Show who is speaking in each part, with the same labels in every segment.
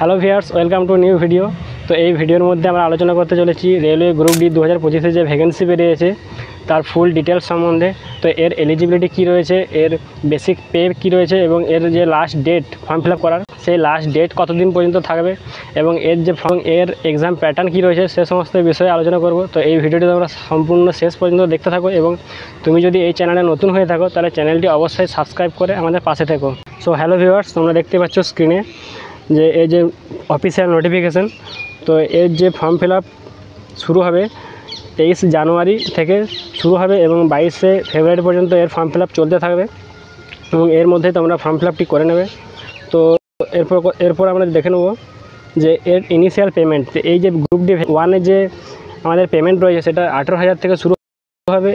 Speaker 1: Hello viewers, welcome to new video. তো এই ভিডিওর মধ্যে আমরা আলোচনা করতে চলেছি রেলওয়ে গ্রুপ ডি 2025-এ যে ভ্যাকেন্সি বেরিয়েছে তার ফুল ডিটেলস সম্বন্ধে। তো এর এলিজিবিলিটি কী রয়েছে, এর বেসিক পে কী রয়েছে এবং এর যে last date form fill up করার সেই লাস্ট ডেট কতদিন পর্যন্ত থাকবে এবং এর এক্সাম প্যাটার্ন কী রয়েছে সে সমস্ত বিষয়ে আলোচনা করব। তো এই ভিডিওটি তোমরা সম্পূর্ণ শেষ পর্যন্ত দেখতে থাকো এবং তুমি যদি এই চ্যানেলে নতুন হয়ে থাকো তাহলে চ্যানেলটি অবশ্যই সাবস্ক্রাইব করে আমাদের পাশে থেকো। সো হ্যালো ভিউয়ার্স, তোমরা দেখতে পাচ্ছ স্ক্রিনে যে এই যে অফিসিয়াল নোটিফিকেশান। তো এর যে ফর্ম ফিল আপ শুরু হবে 23 জানুয়ারি থেকে শুরু হবে এবং 22 ফেব্রুয়ারি পর্যন্ত এর ফর্ম ফিল আপ চলতে থাকবে এবং এর মধ্যে তোমরা ফর্ম ফিল আপটি করে নেবে। তো এরপর আমরা দেখে নেব যে এর ইনিশিয়াল পেমেন্ট, এই যে গ্রুপ ডি 1-এ যে আমাদের পেমেন্ট রয়েছে সেটা 18,000 থেকে শুরু হবে।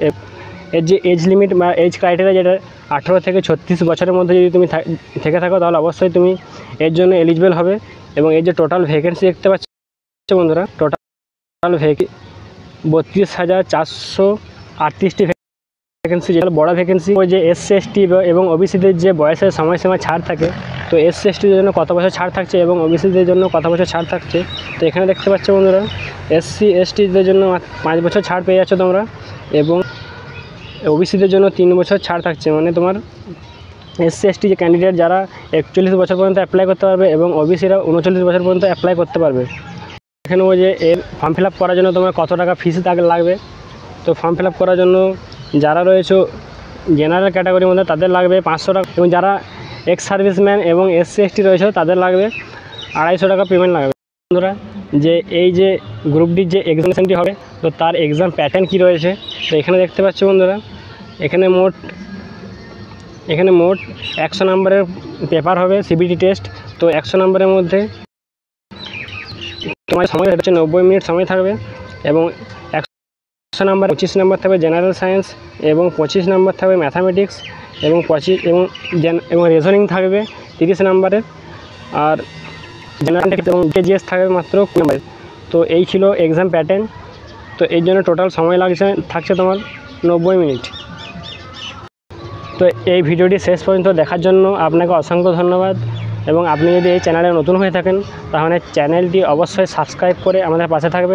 Speaker 1: এর যে এজ লিমিট বা এজ ক্রাইটেরিয়া যেটা 18 থেকে 36 বছরের মধ্যে যদি তুমি থেকে থাকো তাহলে অবশ্যই তুমি এর জন্য এলিজিবল হবে। এবং এই যে টোটাল ভ্যাকেন্সি দেখতে পাচ্ছ বন্ধুরা, টোটাল 32,438টি ভ্যাকেন্সি, যেটা বড় ভ্যাকেন্সি। ওই যে এসসি এসটি এবং ওবিসিদের যে বয়সের সময়সীমা ছাড় থাকে, তো এসসি এসটির জন্য কত বছর ছাড় থাকছে এবং ওবিসিদের জন্য কত বছর ছাড় থাকছে। তো এখানে দেখতে পাচ্ছ বন্ধুরা, এসসি এসটিদের জন্য 5 বছর ছাড় পেয়ে যাচ্ছ তোমরা এবং ওবিসিদের জন্য 3 বছর ছাড় থাকছে। মানে তোমার এসসি এসটি যে ক্যান্ডিডেট যারা 41 বছর পর্যন্ত অ্যাপ্লাই করতে পারবে এবং ওবিসিরা 39 বছর পর্যন্ত অ্যাপ্লাই করতে পারবে। এখানে ওই যে এর ফর্ম ফিল আপ করার জন্য তোমার কত টাকা ফিস লাগবে। তো ফর্ম ফিল আপ করার জন্য যারা রয়েছে জেনারেল ক্যাটাগরির মধ্যে তাদের লাগবে 500 টাকা এবং যারা এক্স সার্ভিসম্যান এবং এসসি এসটি রয়েছে তাদের লাগবে 250 টাকা পেমেন্ট লাগবে। বন্ধুরা, যে এই যে গ্রুপ ডির যে এক্সামিনেশনটি হবে তো তার এক্সাম প্যাটার্ন কী রয়েছে, তো এখানে দেখতে পাচ্ছ বন্ধুরা, এখানে মোট 100 নম্বরের পেপার হবে, সিবিটি টেস্ট। তো 100 নম্বরের মধ্যে তোমার সময় হচ্ছে 90 মিনিট সময় থাকবে এবং 100 নম্বর 25 নম্বর থাকবে জেনারেল সায়েন্স এবং 25 নম্বর থাকবে ম্যাথামেটিক্স এবং এবং রিজনিং থাকবে 30 নম্বরের, আর জেনারেল এবং জিএস থাকবে মাত্র 20 নম্বরের। তো এই ছিল এক্সাম প্যাটার্ন। তো এই জন্য টোটাল সময় থাকছে তোমার 90 মিনিট। তো এই ভিডিওটি শেষ পর্যন্ত দেখার জন্য আপনাকে অসংখ্য ধন্যবাদ এবং আপনি যদি এই চ্যানেলে নতুন হয়ে থাকেন তাহলে চ্যানেলটি অবশ্যই সাবস্ক্রাইব করে আমাদের পাশে থাকবে।